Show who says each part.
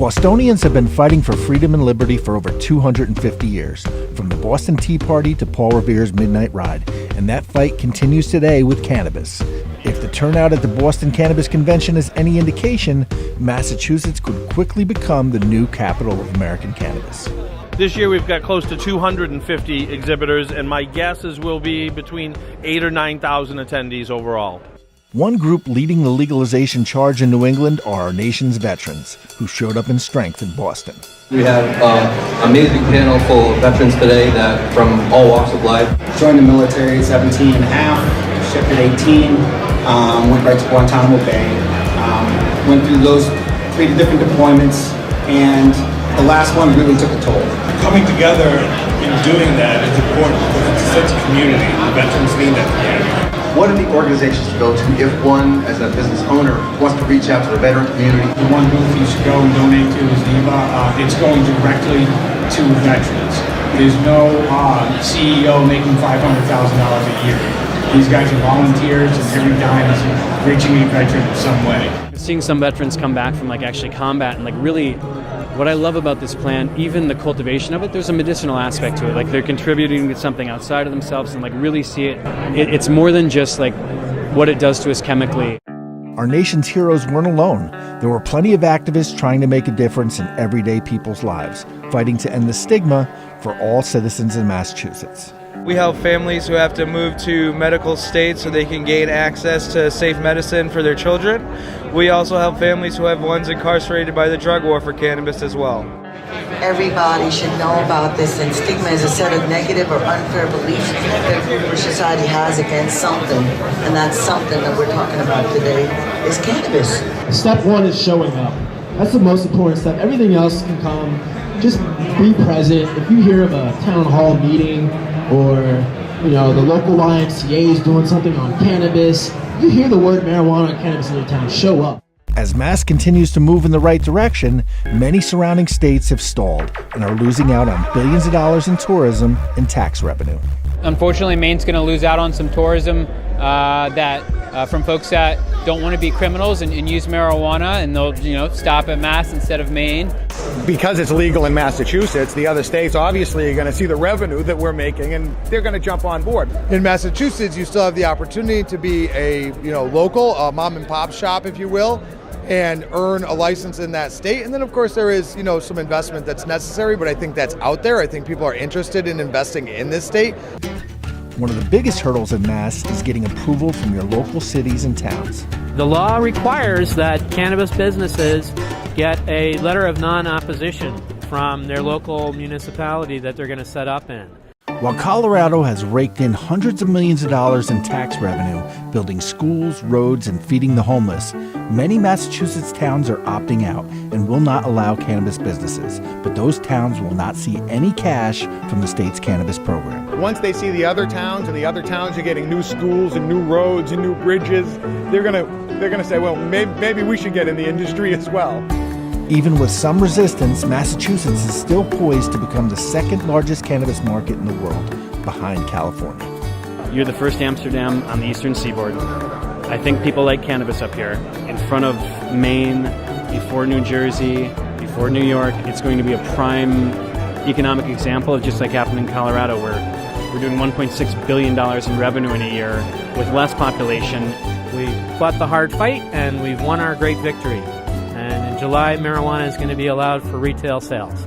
Speaker 1: Bostonians have been fighting for freedom and liberty for over 250 years, from the Boston Tea Party to Paul Revere's Midnight Ride, and that fight continues today with cannabis. If the turnout at the Boston Cannabis Convention is any indication, Massachusetts could quickly become the new capital of American cannabis.
Speaker 2: This year we've got close to 250 exhibitors, and my guesses will be between 8,000 or 9,000 attendees overall.
Speaker 1: One group leading the legalization charge in New England are our nation's veterans, who showed up in strength in Boston.
Speaker 3: We have an amazing panel full of veterans today that from all walks of life.
Speaker 4: Joined the military at 17 and a half, shipped at 18, went right to Guantanamo Bay, went through those 3 different deployments, and the last one really took a toll.
Speaker 5: Coming together and doing that is important because it's a sense of community. The veterans need that community.
Speaker 6: What are the organizations to go to if one, as a business owner, wants to reach out to the veteran community?
Speaker 4: The one booth you should go and donate to is NECANN. It's going directly to veterans. There's no CEO making $500,000 a year. These guys are volunteers, and every dime is reaching a veteran in some way.
Speaker 7: Seeing some veterans come back from actually combat and really, what I love about this plant, even the cultivation of it, there's a medicinal aspect to it. They're contributing to something outside of themselves and really see it. It's more than just what it does to us chemically.
Speaker 1: Our nation's heroes weren't alone. There were plenty of activists trying to make a difference in everyday people's lives, fighting to end the stigma for all citizens in Massachusetts.
Speaker 8: We help families who have to move to medical states so they can gain access to safe medicine for their children. We also help families who have ones incarcerated by the drug war for cannabis as well.
Speaker 9: Everybody should know about this, and stigma is a set of negative or unfair beliefs that our society has against something, and that's something that we're talking about today is cannabis.
Speaker 10: Step 1 is showing up. That's the most important step. Everything else can come. Just be present. If you hear of a town hall meeting or the local YMCA is doing something on cannabis, you hear the word marijuana and cannabis in your town, show up.
Speaker 1: As Mass continues to move in the right direction, many surrounding states have stalled and are losing out on billions of dollars in tourism and tax revenue.
Speaker 11: Unfortunately, Maine's going to lose out on some tourism from folks that don't want to be criminals and use marijuana, and they'll stop at Mass instead of Maine.
Speaker 12: Because it's legal in Massachusetts, the other states obviously are going to see the revenue that we're making, and they're going to jump on board.
Speaker 13: In Massachusetts, you still have the opportunity to be a local mom and pop shop, if you will, and earn a license in that state. And then of course there is some investment that's necessary, but I think that's out there. I think people are interested in investing in this state.
Speaker 1: One of the biggest hurdles in Mass is getting approval from your local cities and towns.
Speaker 14: The law requires that cannabis businesses get a letter of non-opposition from their local municipality that they're going to set up in.
Speaker 1: While Colorado has raked in hundreds of millions of dollars in tax revenue, building schools, roads, and feeding the homeless, many Massachusetts towns are opting out and will not allow cannabis businesses. But those towns will not see any cash from the state's cannabis program.
Speaker 12: Once they see the other towns, and the other towns are getting new schools and new roads and new bridges, they're gonna say, well, maybe we should get in the industry as well.
Speaker 1: Even with some resistance, Massachusetts is still poised to become the second largest cannabis market in the world, behind California.
Speaker 7: You're the first Amsterdam on the eastern seaboard. I think people like cannabis up here. In front of Maine, before New Jersey, before New York, it's going to be a prime economic example of just like happened in Colorado, where we're doing $1.6 billion in revenue in a year with less population.
Speaker 14: We fought the hard fight and we've won our great victory. And in July, marijuana is going to be allowed for retail sales.